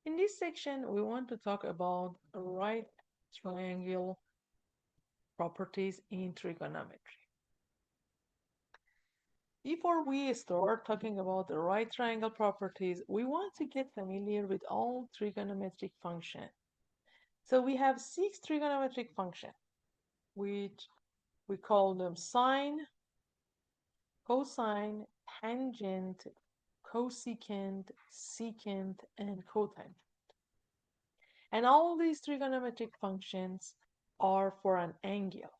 In this section, we want to talk about right triangle properties in trigonometry. Before we start talking about the right triangle properties, we want to get familiar with all trigonometric functions. So we have 6 trigonometric functions, which we call them sine, cosine, tangent, cosecant, secant, and cotangent. And all these trigonometric functions are for an angle.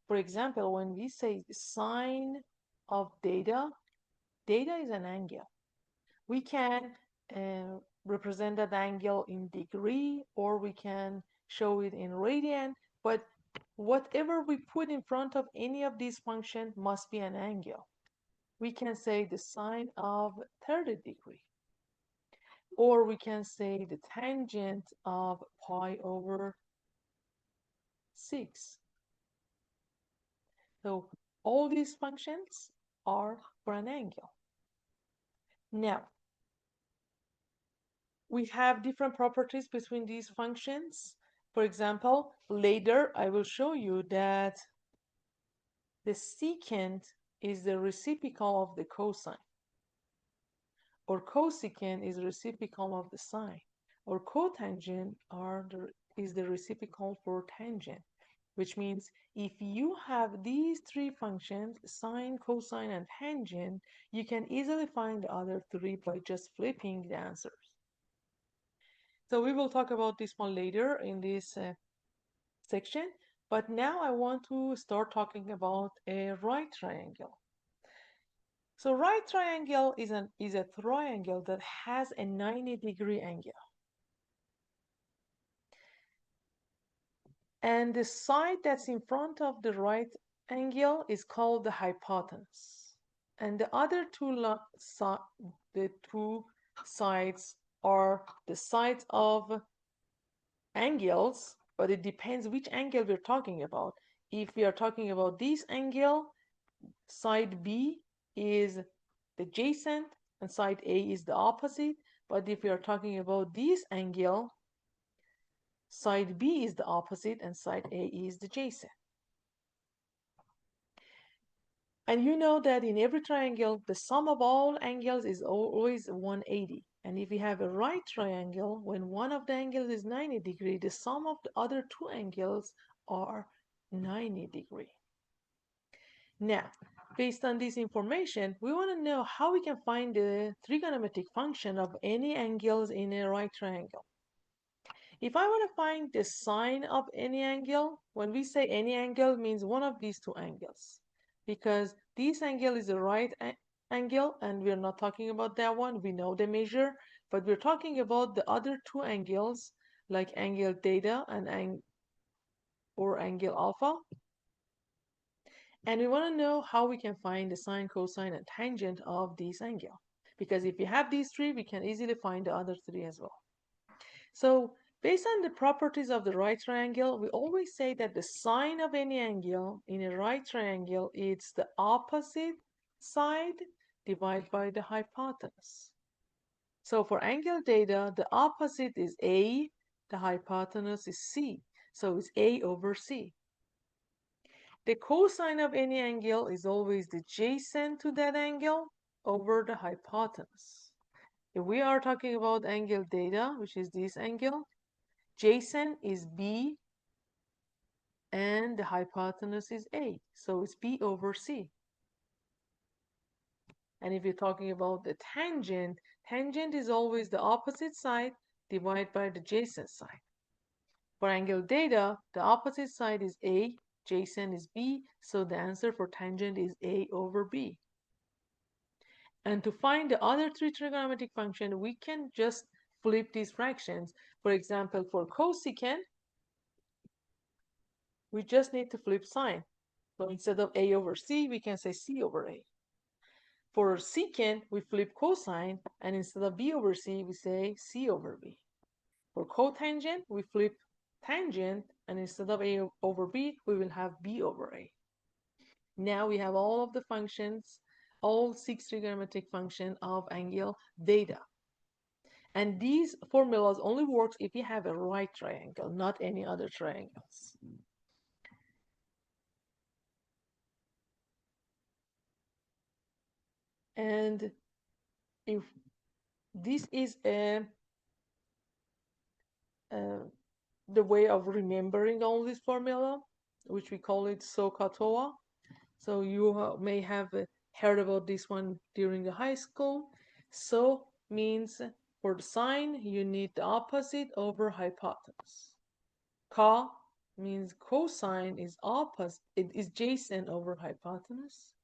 For example, when we say sine of theta, theta is an angle. We can represent that angle in degree, or we can show it in radian, but whatever we put in front of any of these functions must be an angle. We can say the sine of 30 degree, or we can say the tangent of pi over 6. So all these functions are for an angle. Now, we have different properties between these functions. For example, later I will show you that the secant is the reciprocal of the cosine, or cosecant is reciprocal of the sine, or cotangent is the reciprocal for tangent, which means if you have these 3 functions, sine, cosine, and tangent, you can easily find the other 3 by just flipping the answers. So we will talk about this one later in this section, but now I want to start talking about a right triangle. So right triangle is a triangle that has a 90-degree angle. And the side that's in front of the right angle is called the hypotenuse. And the other the two sides are the sides of angles, but it depends which angle we're talking about. If we are talking about this angle, side B is the adjacent and side A is the opposite. But if we are talking about this angle, side B is the opposite and side A is the adjacent. And you know that in every triangle, the sum of all angles is always 180. And if we have a right triangle, when one of the angles is 90 degree, the sum of the other 2 angles are 90 degree. Now, based on this information, we want to know how we can find the trigonometric function of any angles in a right triangle. If I want to find the sine of any angle, when we say any angle means one of these 2 angles, because this angle is a right angle and we're not talking about that one, we know the measure, but we're talking about the other 2 angles like angle theta and angle alpha. And we want to know how we can find the sine, cosine, and tangent of this angle. Because if we have these 3, we can easily find the other 3 as well. So based on the properties of the right triangle, we always say that the sine of any angle in a right triangle is the opposite side divided by the hypotenuse. So for angle theta, the opposite is A, the hypotenuse is C. So it's A over C. The cosine of any angle is always the adjacent to that angle over the hypotenuse. If we are talking about angle theta, which is this angle, adjacent is B and the hypotenuse is A. So it's B over C. And if you're talking about the tangent, tangent is always the opposite side divided by the adjacent side. For angle theta, the opposite side is A, adjacent is B, so the answer for tangent is A over B. And to find the other 3 trigonometric functions, we can just flip these fractions. For example, for cosecant, we just need to flip sign. So instead of A over C, we can say C over A. For secant, we flip cosine, and instead of B over C, we say C over B. For cotangent, we flip tangent, and instead of A over B, we will have B over A. Now we have all of the functions, all 6 trigonometric functions of angle theta. And these formulas only works if you have a right triangle, not any other triangles. And if this is uh, the way of remembering all this formula, which we call it SOHCAHTOA. So you may have heard about this one during the high school. So means for the sine, you need the opposite over hypotenuse. Ka means cosine is opposite, it is adjacent over hypotenuse.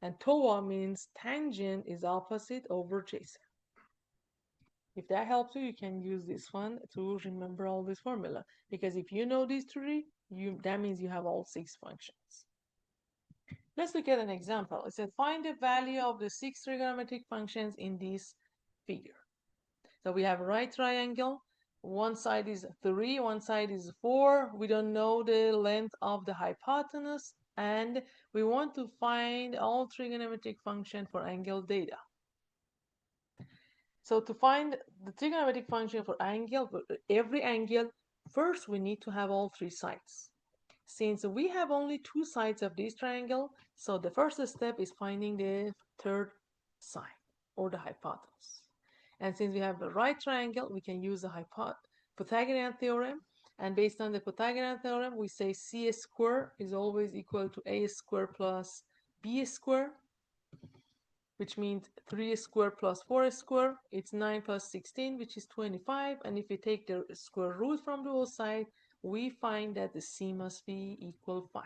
And toa means tangent is opposite over adjacent. If that helps you, you can use this one to remember all this formula. Because if you know these three, that means you have all 6 functions. Let's look at an example. It said find the value of the 6 trigonometric functions in this figure. So we have a right triangle. One side is 3, one side is 4. We don't know the length of the hypotenuse, and we want to find all trigonometric function for angle theta. So to find the trigonometric function for every angle, first we need to have all 3 sides. Since we have only 2 sides of this triangle, so the first step is finding the third side or the hypotenuse. And since we have a right triangle, we can use the Pythagorean theorem. And based on the Pythagorean theorem, we say c squared is always equal to a squared plus b squared, which means 3 squared plus 4 squared, it's 9 plus 16, which is 25. And if we take the square root from both sides, we find that the c must be equal 5.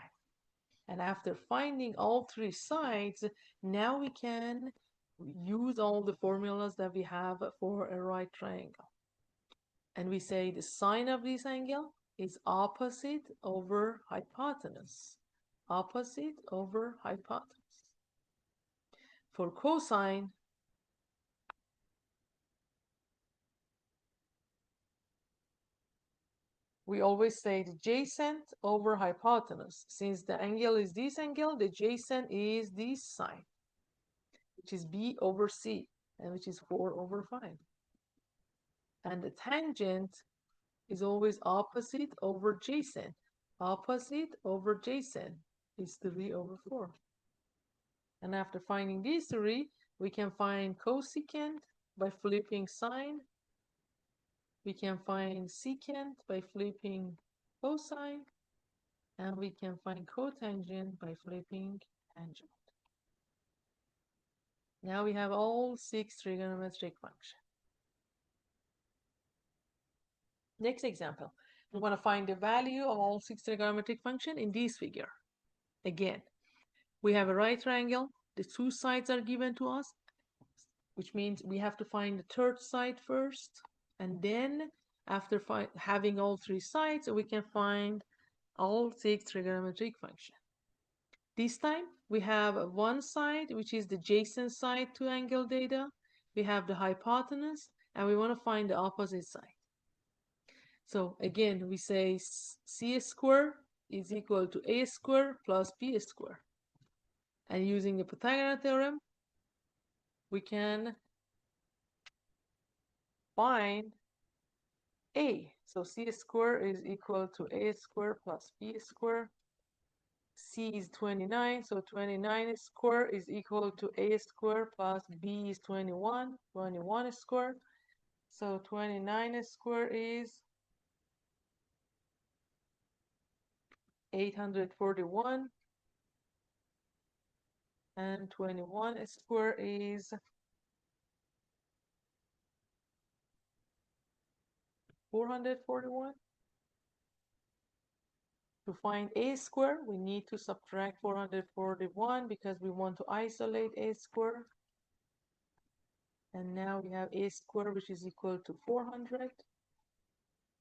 And after finding all 3 sides, now we can use all the formulas that we have for a right triangle. And we say the sine of this angle is opposite over hypotenuse. Opposite over hypotenuse. For cosine, we always say the adjacent over hypotenuse. Since the angle is this angle, the adjacent is this side, which is b over c, and which is 4 over 5. And the tangent is always opposite over adjacent. Opposite over adjacent is 3 over 4. And after finding these 3, we can find cosecant by flipping sine. We can find secant by flipping cosine. And we can find cotangent by flipping tangent. Now we have all 6 trigonometric functions. Next example, we want to find the value of all 6 trigonometric functions in this figure. Again, we have a right triangle. The 2 sides are given to us, which means we have to find the third side first. And then after having all 3 sides, we can find all 6 trigonometric functions. This time we have one side, which is the adjacent side to angle theta. We have the hypotenuse, and we want to find the opposite side. So again, we say c squared is equal to a squared plus b squared. And using the Pythagorean theorem, we can find a. So c squared is equal to a squared plus b squared. C is 29, so 29 squared is equal to a squared plus b is 21, 21 squared. So 29 squared is 841, and 21 squared is 441. To find a squared, we need to subtract 441 because we want to isolate a squared. And now we have a squared, which is equal to 400.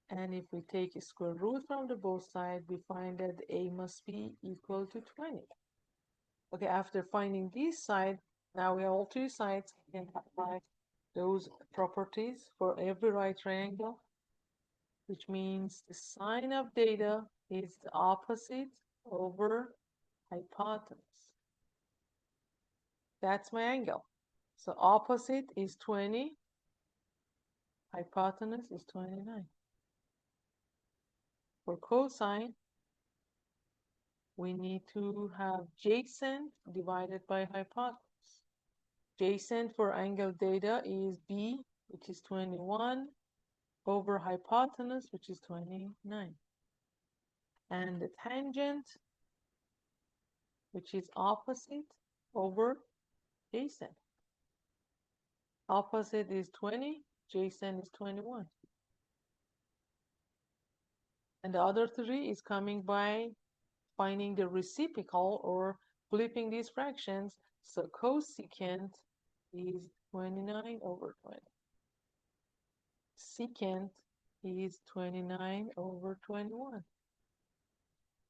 And if we take a square root from the both sides, we find that a must be equal to 20. Okay, after finding this side, now we have all 3 sides. We can apply those properties for every right triangle, which means the sine of theta is the opposite over hypotenuse. That's my angle. So opposite is 20. Hypotenuse is 29. For cosine, we need to have adjacent divided by hypotenuse. Adjacent for angle theta is b, which is 21, over hypotenuse, which is 29. And the tangent, which is opposite, over adjacent. Opposite is 20, adjacent is 21. And the other three is coming by finding the reciprocal or flipping these fractions. So cosecant is 29 over 20. Secant is 29 over 21.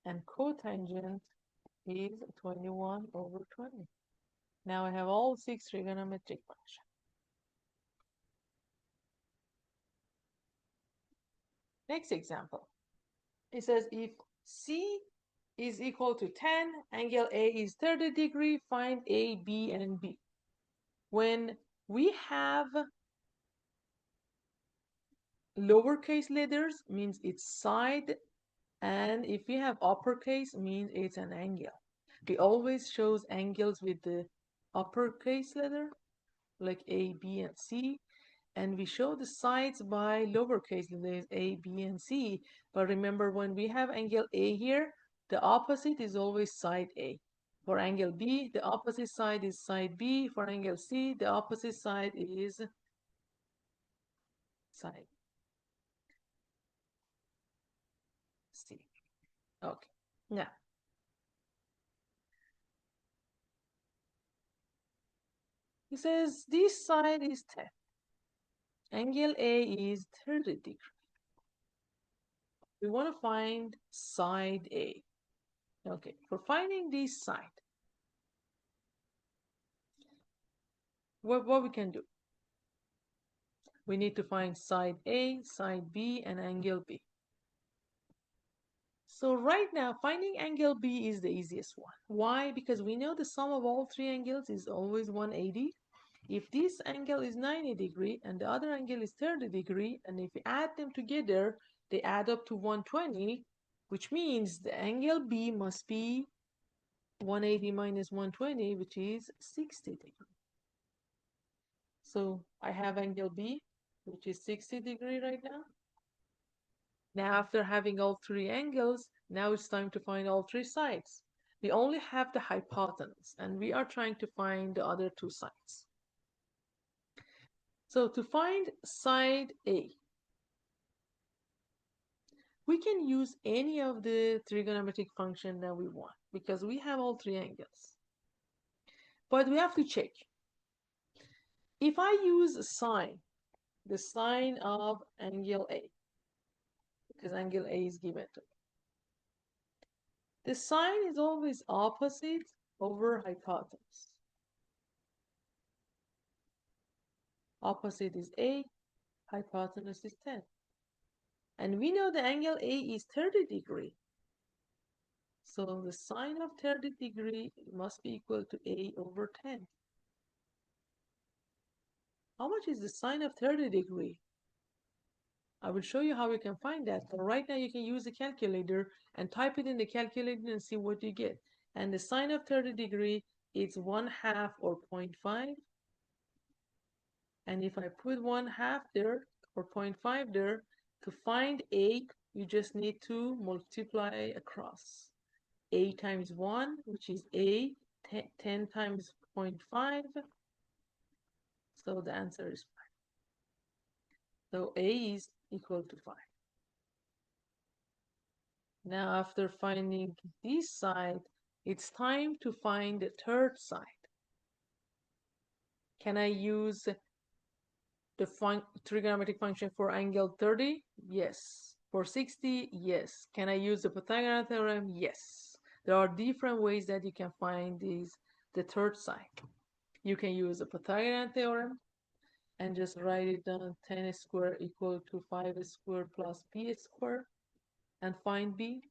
And cotangent is 21 over 20. Now I have all 6 trigonometric functions. Next example. It says if C is equal to 10, angle A is 30 degrees, find A, B, and B. When we have lowercase letters, means it's side, and if we have uppercase, means it's an angle. We always shows angles with the uppercase letter, like A, B, and C, and we show the sides by lowercase letters A, B, and C. But remember, when we have angle A here, the opposite is always side A. For angle B, the opposite side is side B. For angle C, the opposite side is side C. Okay, now it says this side is 10. Angle A is 30 degrees. We want to find side A. Okay, for finding this side, what we can do? We need to find side A, side B, and angle B. So right now, finding angle B is the easiest one. Why? Because we know the sum of all 3 angles is always 180. If this angle is 90 degree and the other angle is 30 degree, and if we add them together, they add up to 120, which means the angle B must be 180 minus 120, which is 60 degree. So I have angle B, which is 60 degree right now. Now, after having all 3 angles, now it's time to find all 3 sides. We only have the hypotenuse, and we are trying to find the other 2 sides. So to find side A, we can use any of the trigonometric function that we want because we have all 3 angles. But we have to check. If I use sine, the sine of angle A, because angle A is given to me, the sine is always opposite over hypotenuse. Opposite is A, hypotenuse is 10. And we know the angle A is 30 degree. So the sine of 30 degree must be equal to A over 10. How much is the sine of 30 degree? I will show you how we can find that. But right now you can use the calculator and type it in the calculator and see what you get. And the sine of 30 degree is 1/2 or 0.5. And if I put 1/2 there or 0.5 there, to find A, you just need to multiply across. A times 1, which is A, 10 times 0.5. So the answer is 5. So A is equal to 5. Now, after finding this side, it's time to find the third side. Can I use the trigonometric function for angle 30? Yes. For 60? Yes. Can I use the Pythagorean theorem? Yes. There are different ways that you can find the third side. You can use the Pythagorean theorem and just write it down, 10 squared equal to 5 squared plus b squared, and find b.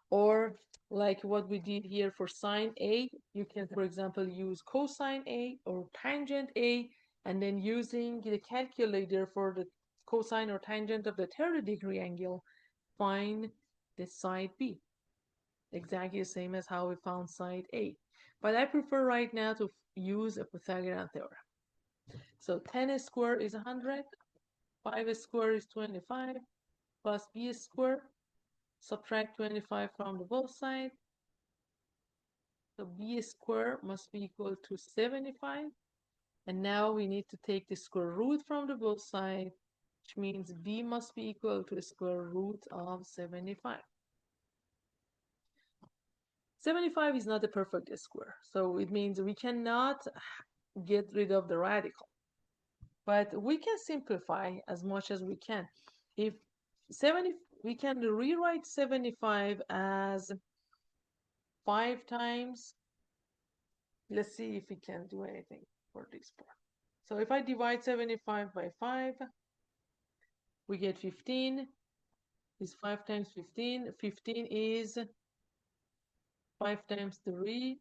Or like what we did here for sine A, you can, for example, use cosine A or tangent A, and then using the calculator for the cosine or tangent of the 30-degree angle, find the side B. Exactly the same as how we found side A. But I prefer right now to use a Pythagorean theorem. So 10 squared is 100, 5 squared is 25, plus B squared, subtract 25 from the both sides. So B squared must be equal to 75. And now we need to take the square root from the both sides, which means B must be equal to the square root of 75. 75 is not a perfect square, so it means we cannot get rid of the radical. But we can simplify as much as we can. If 70, we can rewrite 75 as 5 times. Let's see if we can do anything for this part. So if I divide 75 by 5, we get 15. Is 5 times 15. 15 is 5 times 3.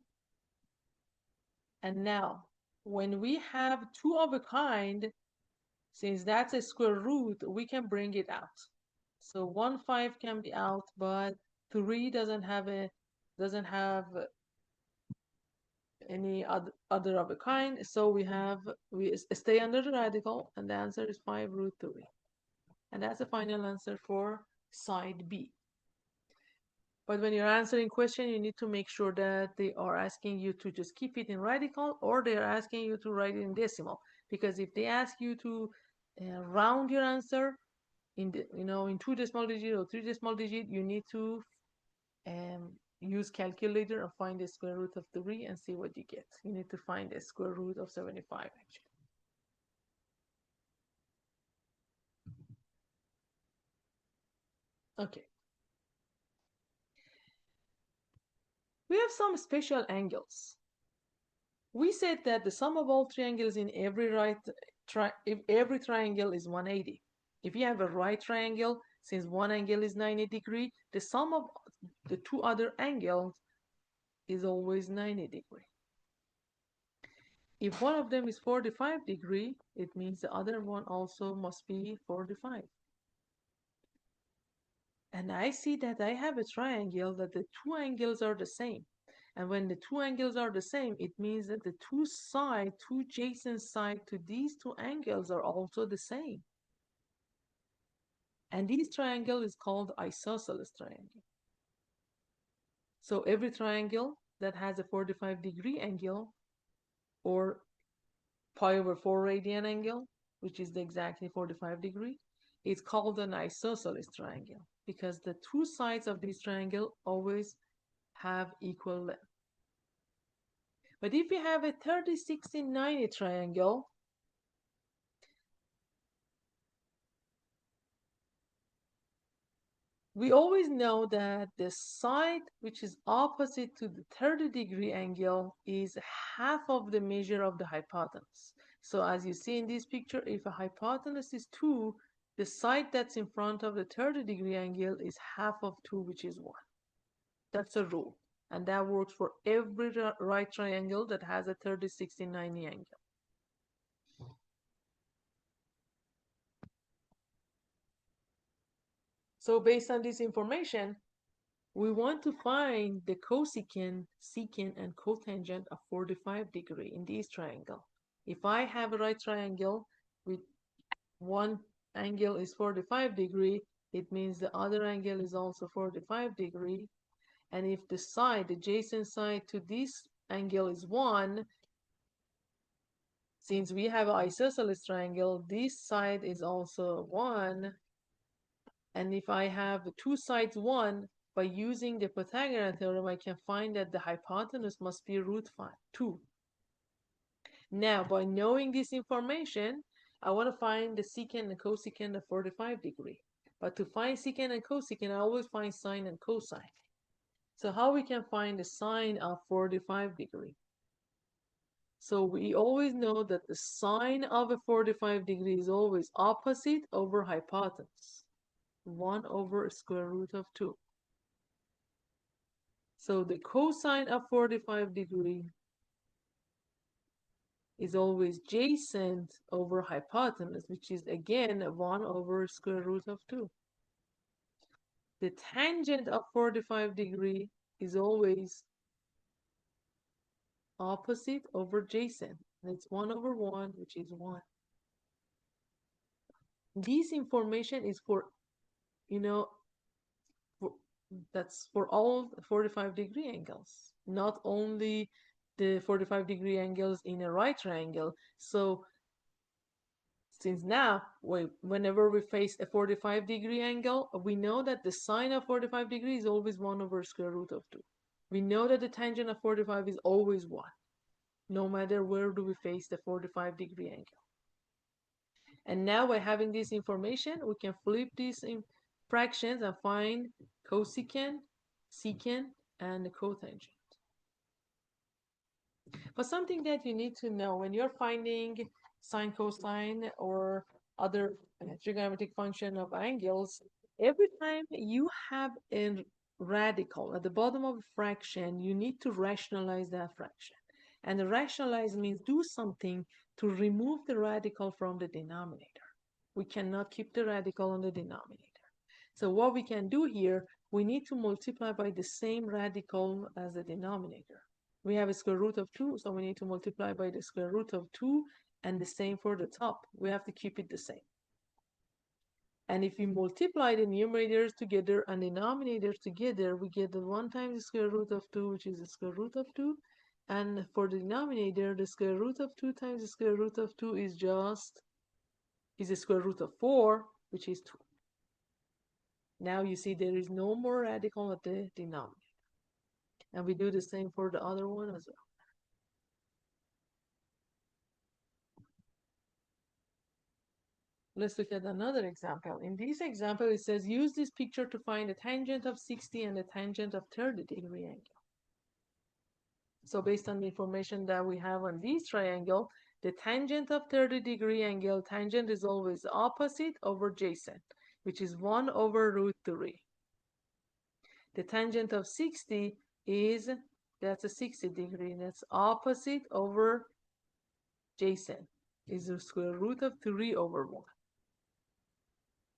And now, when we have 2 of a kind, since that's a square root, we can bring it out. So 1 5 can be out, but 3 doesn't have any other of a kind. So we stay under the radical, and the answer is 5 root 3. And that's the final answer for side B. But when you're answering question, you need to make sure that they are asking you to just keep it in radical, or they're asking you to write it in decimal. Because if they ask you to round your answer in 2 decimal digit or 3 decimal digit, you need to use calculator and find the square root of 3 and see what you get. You need to find the square root of 75 actually. Okay. We have some special angles. We said that the sum of all triangles in every every triangle is 180. If you have a right triangle, since one angle is 90 degrees, the sum of the 2 other angles is always 90 degrees. If one of them is 45 degrees, it means the other one also must be 45. And I see that I have a triangle that the 2 angles are the same. And when the 2 angles are the same, it means that the 2 adjacent sides to these 2 angles are also the same. And this triangle is called isosceles triangle. So every triangle that has a 45-degree angle, or pi over 4 radian angle, which is exactly 45 degrees, is called an isosceles triangle because the 2 sides of this triangle always have equal length. But if you have a 30, 60, 90 triangle, we always know that the side which is opposite to the 30-degree angle is half of the measure of the hypotenuse. So as you see in this picture, if a hypotenuse is 2, the side that's in front of the 30-degree angle is half of 2, which is 1. That's a rule. And that works for every right triangle that has a 30, 60, 90 angle. So based on this information, we want to find the cosecant, secant, and cotangent of 45 degrees in this triangle. If I have a right triangle with one angle is 45 degrees, it means the other angle is also 45 degrees. And if the side, the adjacent side to this angle is 1, since we have an isosceles triangle, this side is also 1. And if I have 2 sides 1, by using the Pythagorean theorem, I can find that the hypotenuse must be root 2. Now, by knowing this information, I want to find the secant and cosecant of 45 degrees. But to find secant and cosecant, I always find sine and cosine. So how we can find the sine of 45 degrees? So we always know that the sine of a 45 degree is always opposite over hypotenuse. 1 over square root of 2. So the cosine of 45 degree is always adjacent over hypotenuse, which is again 1 over square root of 2. The tangent of 45 degree is always opposite over adjacent. And it's 1 over 1, which is 1. This information is for, you know, for, that's for all 45-degree angles, not only the 45-degree angles in a right triangle. So since now, whenever we face a 45-degree angle, we know that the sine of 45 degrees is always 1 over square root of 2. We know that the tangent of 45 is always 1, no matter where do we face the 45-degree angle. And now by having this information, we can flip these fractions and find cosecant, secant, and the cotangent. But something that you need to know when you're finding sine, cosine, or other trigonometric function of angles, every time you have a radical at the bottom of a fraction, you need to rationalize that fraction. And the rationalize means do something to remove the radical from the denominator. We cannot keep the radical on the denominator. So what we can do here, we need to multiply by the same radical as the denominator. We have a square root of 2, so we need to multiply by the square root of 2, and the same for the top. We have to keep it the same. And if we multiply the numerators together and denominators together, we get the 1 times the square root of 2, which is the square root of 2. And for the denominator, the square root of 2 times the square root of 2 is the square root of 4, which is 2. Now you see there is no more radical at the denominator. And we do the same for the other one as well. Let's look at another example. In this example, it says, use this picture to find the tangent of 60 and the tangent of 30-degree angle. So based on the information that we have on this triangle, the tangent of 30-degree angle, tangent is always opposite over adjacent, which is 1 over root 3. The tangent of 60 is, that's a 60-degree, that's opposite over adjacent, is the square root of 3 over 1.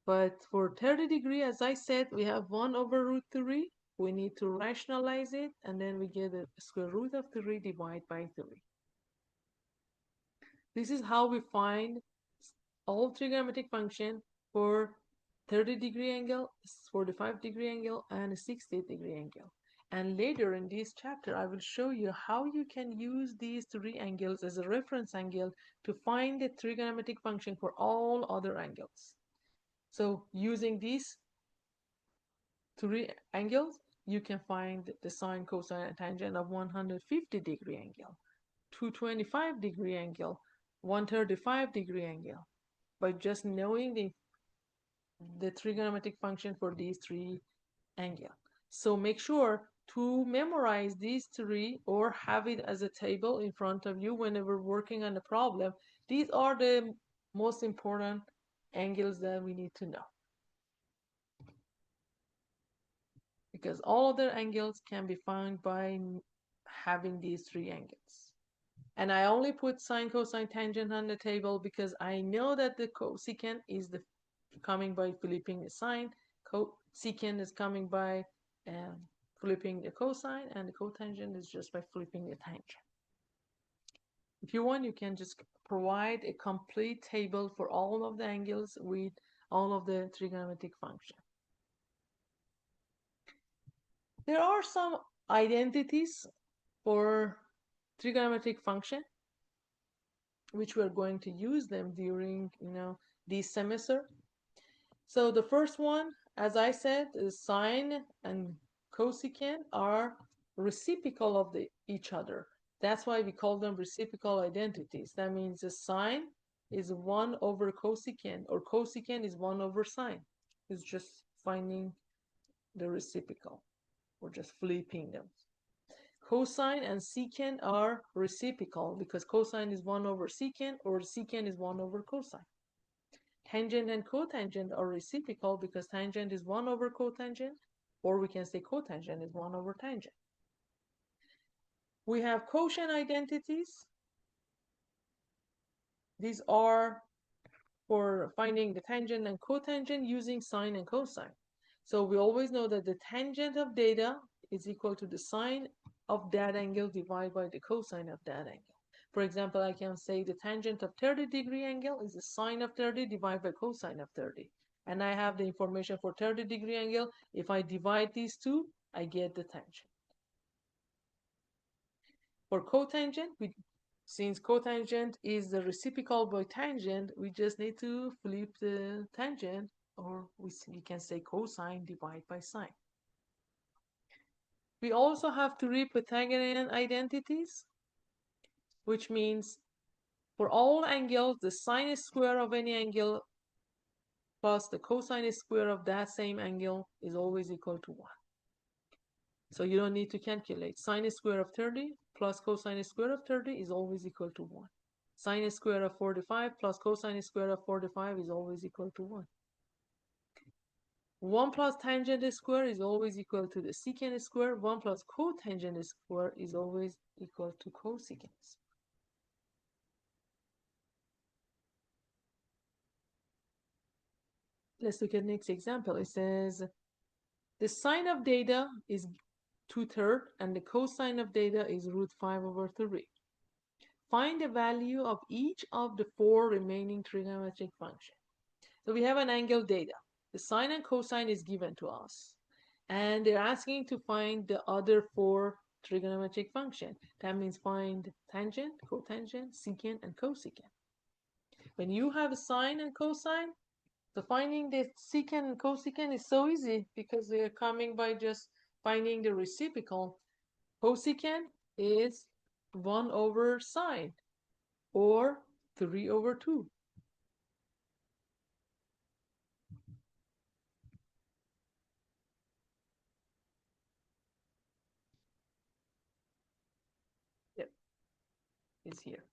But for 30-degree, as I said, we have 1 over root 3. We need to rationalize it, and then we get the square root of 3 divided by 3. This is how we find all trigonometric function for 30-degree angle, 45-degree angle, and a 60-degree angle. And later in this chapter, I will show you how you can use these 3 angles as a reference angle to find the trigonometric function for all other angles. So using these 3 angles, you can find the sine, cosine, and tangent of 150-degree angle, 225-degree angle, 135-degree angle, by just knowing the trigonometric function for these 3 angles. So make sure to memorize these 3 or have it as a table in front of you whenever working on the problem. These are the most important angles that we need to know, because all other angles can be found by having these 3 angles. And I only put sine, cosine, tangent on the table because I know that the cosecant is coming by flipping the sine, secant is coming by flipping the cosine, and the cotangent is just by flipping the tangent. If you want, you can just provide a complete table for all of the angles with all of the trigonometric functions. There are some identities for trigonometric function, which we're going to use them during, this semester. So the first one, as I said, is sine and cosecant are reciprocal of each other. That's why we call them reciprocal identities. That means the sine is 1 over cosecant, or cosecant is 1 over sine. It's just finding the reciprocal. We're just flipping them. Cosine and secant are reciprocal because cosine is 1 over secant, or secant is 1 over cosine. Tangent and cotangent are reciprocal because tangent is 1 over cotangent, or we can say cotangent is 1 over tangent. We have quotient identities, These are for finding the tangent and cotangent using sine and cosine. So we always know that the tangent of theta is equal to the sine of that angle divided by the cosine of that angle. For example, I can say the tangent of 30-degree angle is the sine of 30 divided by cosine of 30. And I have the information for 30-degree angle. If I divide these two, I get the tangent. For cotangent, since cotangent is the reciprocal by tangent, we just need to flip the tangent, or we can say cosine divided by sine. We also have three Pythagorean identities, which means for all angles, the sine square of any angle plus the cosine square of that same angle is always equal to 1. So you don't need to calculate. Sine square of 30 plus cosine square of 30 is always equal to 1. Sine square of 45 plus cosine square of 45 is always equal to 1. 1 plus tangent square is always equal to the secant square. 1 plus cotangent square is always equal to cosecant square. Let's look at the next example. It says the sine of theta is 2/3 and the cosine of theta is √5/3. Find the value of each of the 4 remaining trigonometric functions. So we have an angle theta. The sine and cosine is given to us. And they're asking to find the other 4 trigonometric functions. That means find tangent, cotangent, secant, and cosecant. When you have a sine and cosine, so finding the secant and cosecant is so easy because they are coming by just finding the reciprocal. Cosecant is 1 over sine, or 3/2. Yep, it's here.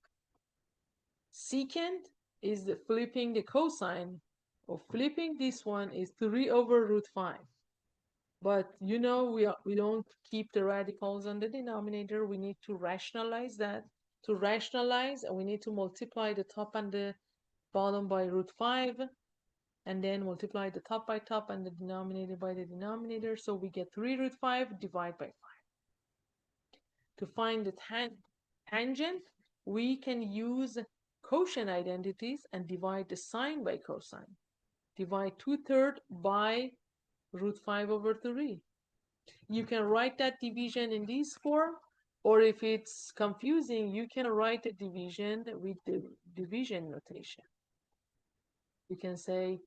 Secant is flipping the cosine, or flipping this one is 3/√5. But you know, we don't keep the radicals on the denominator. We need to rationalize that. To rationalize, we need to multiply the top and the bottom by √5, and then multiply the top by top and the denominator by the denominator. So we get 3√5 divided by 5. To find the tangent, we can use quotient identities and divide the sine by cosine. Divide 2/3 by √5/3. You can write that division in this form, or if it's confusing, you can write the division with the division notation. You can say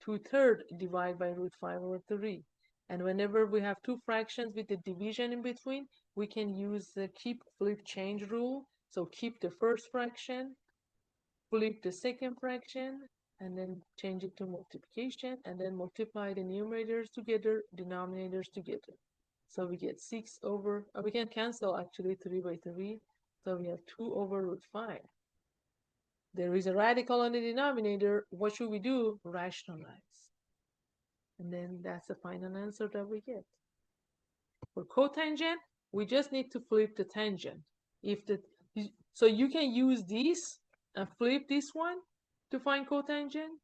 2/3 divided by √5/3. And whenever we have two fractions with the division in between, we can use the keep, flip, change rule. So keep the first fraction, flip the second fraction, and then change it to multiplication, and then multiply the numerators together, denominators together. So we get 6 over, we can cancel actually 3 by 3. So we have 2/5. There is a radical on the denominator. What should we do? Rationalize. And then that's the final answer that we get. For cotangent, we just need to flip the tangent. So you can use this and flip this one to find cotangent.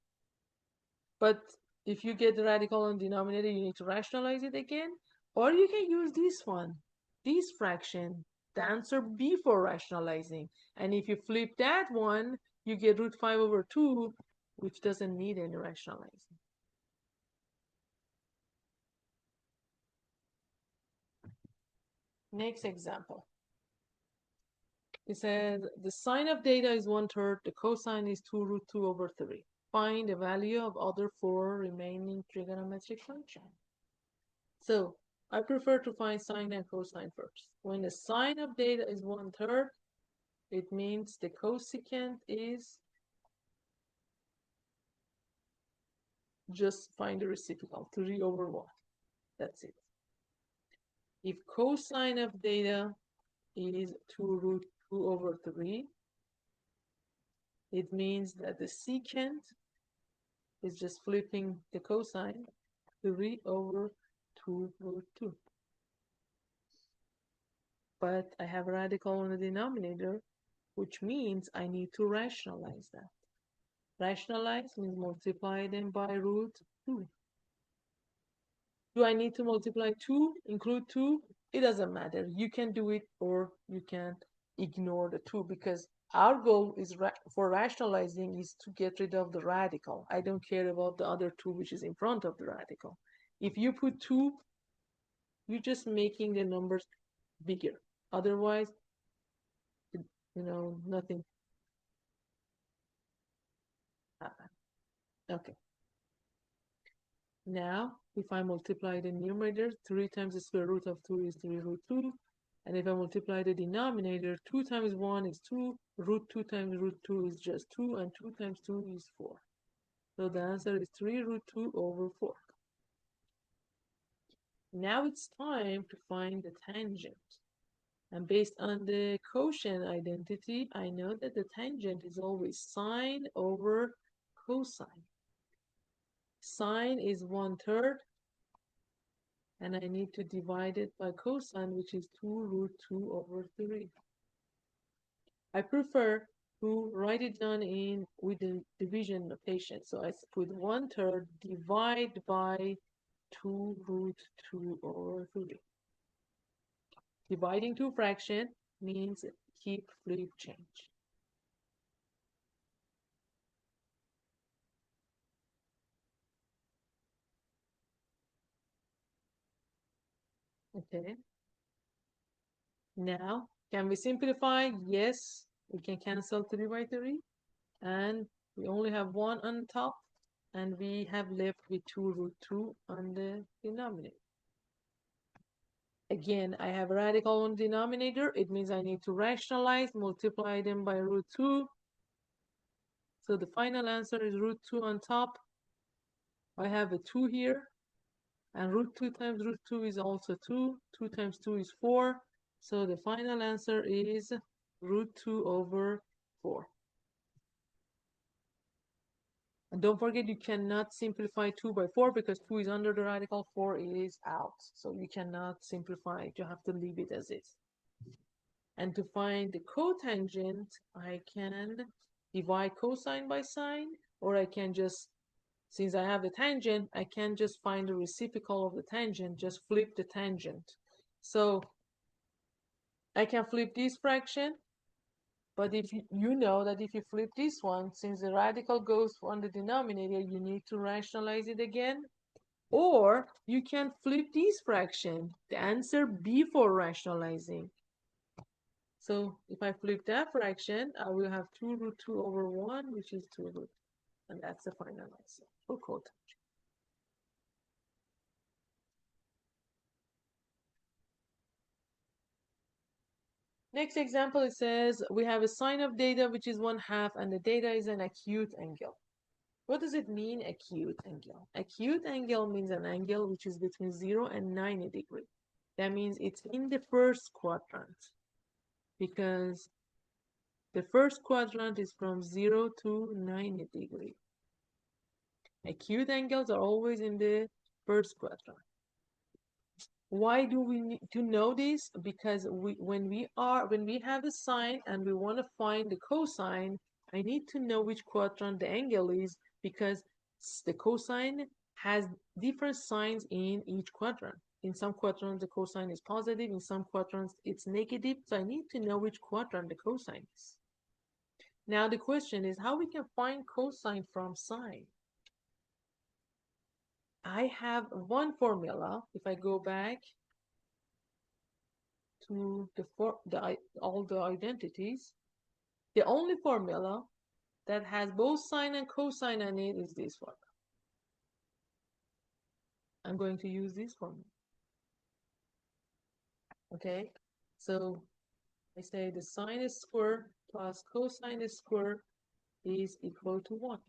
But if you get the radical on the denominator, you need to rationalize it again. Or you can use this one, this fraction, the answer before rationalizing. And if you flip that one, you get √5/2, which doesn't need any rationalizing. Next example. It says the sine of theta is 1/3, the cosine is 2√2/3. Find the value of other 4 remaining trigonometric functions. So I prefer to find sine and cosine first. When the sine of theta is 1/3, it means the cosecant is, just find the reciprocal, 3/1. That's it. If cosine of theta is 2√2/3, it means that the secant is just flipping the cosine, 3/2√2. But I have a radical on the denominator, which means I need to rationalize that. Rationalize means multiply them by root 2. Do I need to multiply 2, include 2? It doesn't matter. You can do it or you can ignore the 2 because our goal is for rationalizing is to get rid of the radical. I don't care about the other 2 which is in front of the radical. If you put 2, you're just making the numbers bigger. Otherwise, nothing happens. Okay. Now, if I multiply the numerator, 3 times the square root of 2 is 3 root 2. And if I multiply the denominator, 2 times 1 is 2, root 2 times root 2 is just 2, and 2 times 2 is 4. So the answer is 3 root 2 over 4. Now it's time to find the tangent. And based on the quotient identity, I know that the tangent is always sine over cosine. Sine is 1/3, and I need to divide it by cosine, which is 2 root 2 over 3. I prefer to write it down with the division notation. So I put 1/3 divide by 2 root 2 over 3. Dividing two fraction means keep flip change. Okay. Now, can we simplify? Yes, we can cancel 3 by 3. And we only have 1 on top. And we have left with 2 root 2 on the denominator. Again, I have a radical on the denominator. It means I need to rationalize, multiply them by root 2. So the final answer is root 2 on top. I have a 2 here. And root 2 times root 2 is also 2. 2 times 2 is 4. So the final answer is root 2 over 4. And don't forget, you cannot simplify 2 by 4 because 2 is under the radical, 4 is out. So you cannot simplify it. You have to leave it as is. And to find the cotangent, I can divide cosine by sine, or I can just, since I have a tangent, I can just find the reciprocal of the tangent, just flip the tangent. So I can flip this fraction, but if you know that if you flip this one, since the radical goes on the denominator, you need to rationalize it again. Or you can flip this fraction, the answer before rationalizing. So if I flip that fraction, I will have 2 root 2 over 1, which is 2 root. And that's the final answer for cotangent. Next example, it says we have a sine of data which is 1/2 and the data is an acute angle. What does it mean, acute angle? Acute angle means an angle which is between 0 and 90 degrees. That means it's in the first quadrant because the first quadrant is from 0 to 90 degrees. Acute angles are always in the first quadrant. Why do we need to know this? Because when we have a sine and we want to find the cosine, I need to know which quadrant the angle is because the cosine has different signs in each quadrant. In some quadrants the cosine is positive, in some quadrants it's negative, so I need to know which quadrant the cosine is. Now the question is how we can find cosine from sine. I have one formula. If I go back to all the identities, the only formula that has both sine and cosine in it is this one. I'm going to use this formula. Okay, so I say the sine squared plus cosine squared is equal to 1.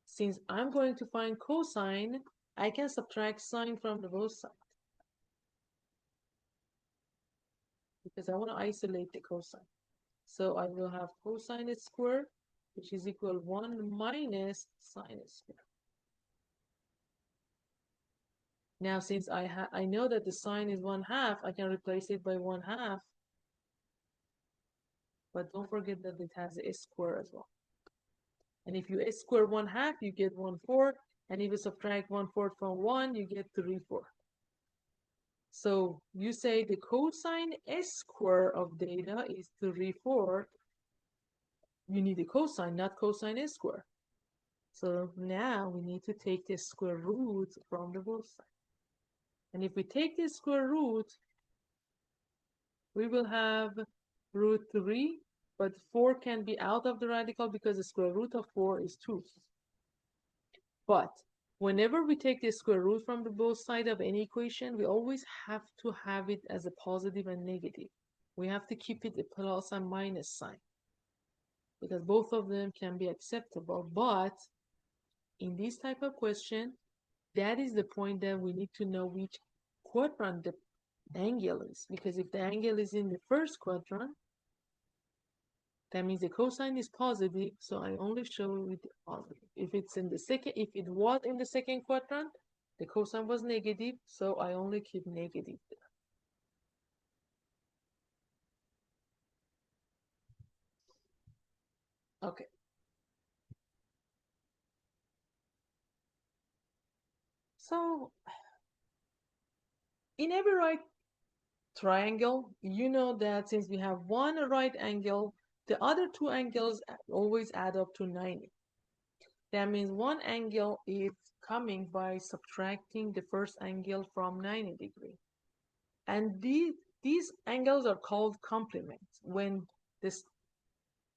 Since I'm going to find cosine, I can subtract sine from the both sides because I want to isolate the cosine. So I will have cosine squared, which is equal 1 minus sine squared. Now, since I know that the sine is 1/2, I can replace it by 1/2. but don't forget that it has a square as well. And if you square 1/2, you get 1/4, and if you subtract 1/4 from 1, you get 3/4. So you say the cosine s square of data is 3/4. You need a cosine, not cosine s square. So now we need to take the square root from the both sides. And if we take the square root, we will have root 3, but 4 can be out of the radical because the square root of 4 is 2. But whenever we take the square root from the both sides of any equation, we always have to have it as a positive and negative. We have to keep it a plus and minus sign because both of them can be acceptable. But in this type of question, that is the point that we need to know which quadrant the angle is, because if the angle is in the first quadrant, that means the cosine is positive, so I only show it positive. If it's in the second, if it was in the second quadrant, the cosine was negative, so I only keep negative there. Okay. So in every right triangle, you know that since we have one right angle, the other two angles always add up to 90. That means one angle is coming by subtracting the first angle from 90 degrees. And these angles are called complements. When the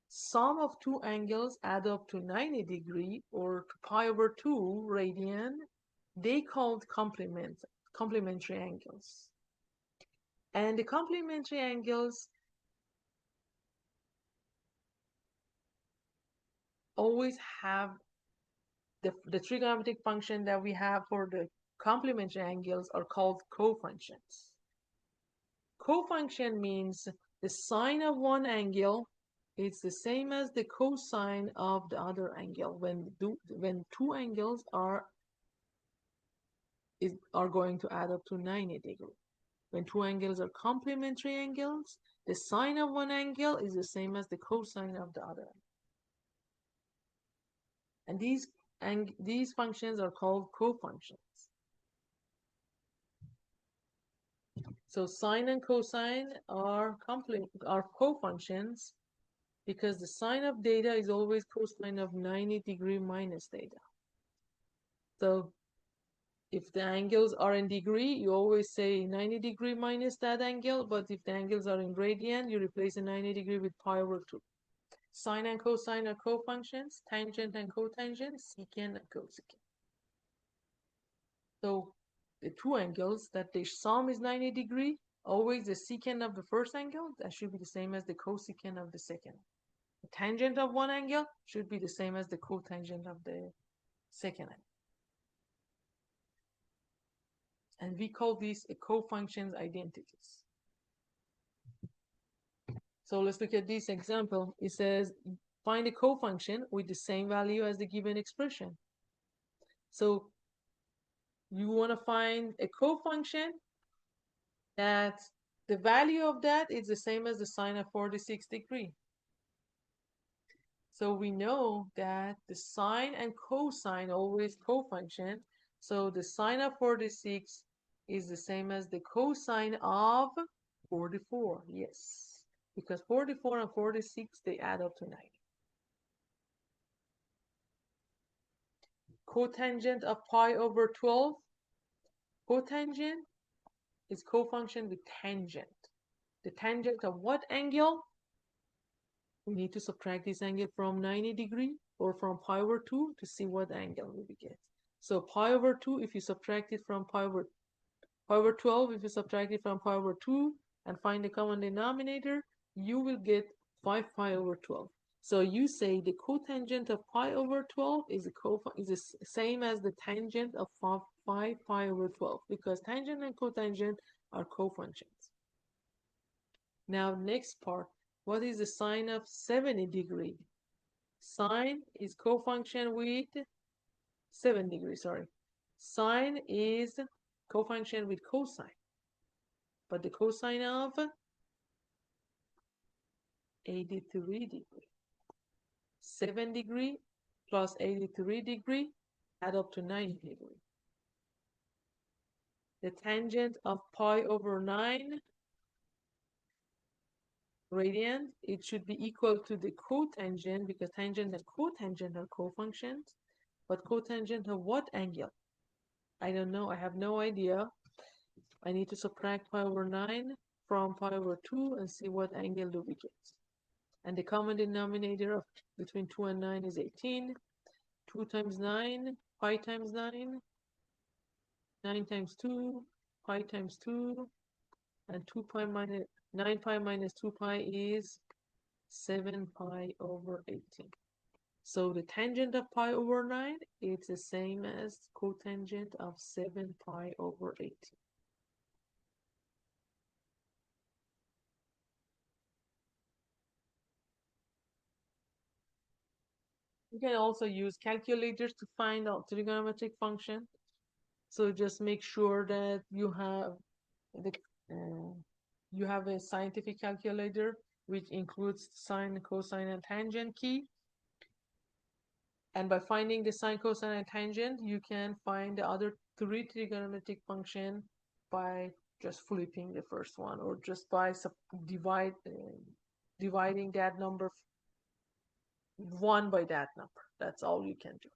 sum of two angles add up to 90 degrees or pi/2 radian, they called complementary angles. And the complementary angles always have the trigonometric function that we have for the complementary angles are called cofunctions. Cofunction means the sine of one angle is the same as the cosine of the other angle when two angles are going to add up to 90 degrees. When two angles are complementary angles, the sine of one angle is the same as the cosine of the other. And these functions are called cofunctions. So sine and cosine are cofunctions because the sine of data is always cosine of 90 degrees minus theta. So if the angles are in degree, you always say 90 degrees minus that angle, but if the angles are in radian, you replace the 90 degrees with pi/2. Sine and cosine are cofunctions, tangent and cotangent, secant and cosecant. So the two angles that their sum is 90 degrees, always the secant of the first angle, that should be the same as the cosecant of the second. The tangent of one angle should be the same as the cotangent of the second angle. And we call these cofunctions identities. So let's look at this example. It says, find a cofunction with the same value as the given expression. So you want to find a cofunction that the value of that is the same as the sine of 46 degrees. So we know that the sine and cosine always cofunction. So the sine of 46 is the same as the cosine of 44. Yes, because 44 and 46, they add up to 90. Cotangent of pi/12. Cotangent is cofunction with tangent. The tangent of what angle? We need to subtract this angle from 90 degrees or from pi/2 to see what angle we get. So pi/2, if you subtract it from pi/12, if you subtract it from pi/2 and find the common denominator, you will get 5 pi/12. So you say the cotangent of pi/12 is the same as the tangent of 5 pi/12 because tangent and cotangent are cofunctions. Now next part, what is the sine of 70 degrees? Sine is cofunction with 7 degrees, sorry. Sine is cofunction with cosine. But the cosine of 83 degree. 7 degree plus 83 degree add up to 90 degree. The tangent of pi over 9 radian, it should be equal to the cotangent, because tangent and cotangent are cofunctions. But cotangent of what angle? I don't know. I have no idea. I need to subtract pi over 9 from pi over 2 and see what angle do we get. And the common denominator of between 2 and 9 is 18. 2 times 9, pi times 9, 9 times 2, pi times 2, and 2 pi minus 9 pi minus 2 pi is 7 pi over 18. So the tangent of pi over 9, it's the same as cotangent of 7 pi over 18. You can also use calculators to find out trigonometric function. So just make sure that you have a scientific calculator which includes sine, cosine, and tangent key. And by finding the sine, cosine, and tangent, you can find the other 3 trigonometric function by just flipping the first one, or just by dividing that number 1 by that number. That's all you can do.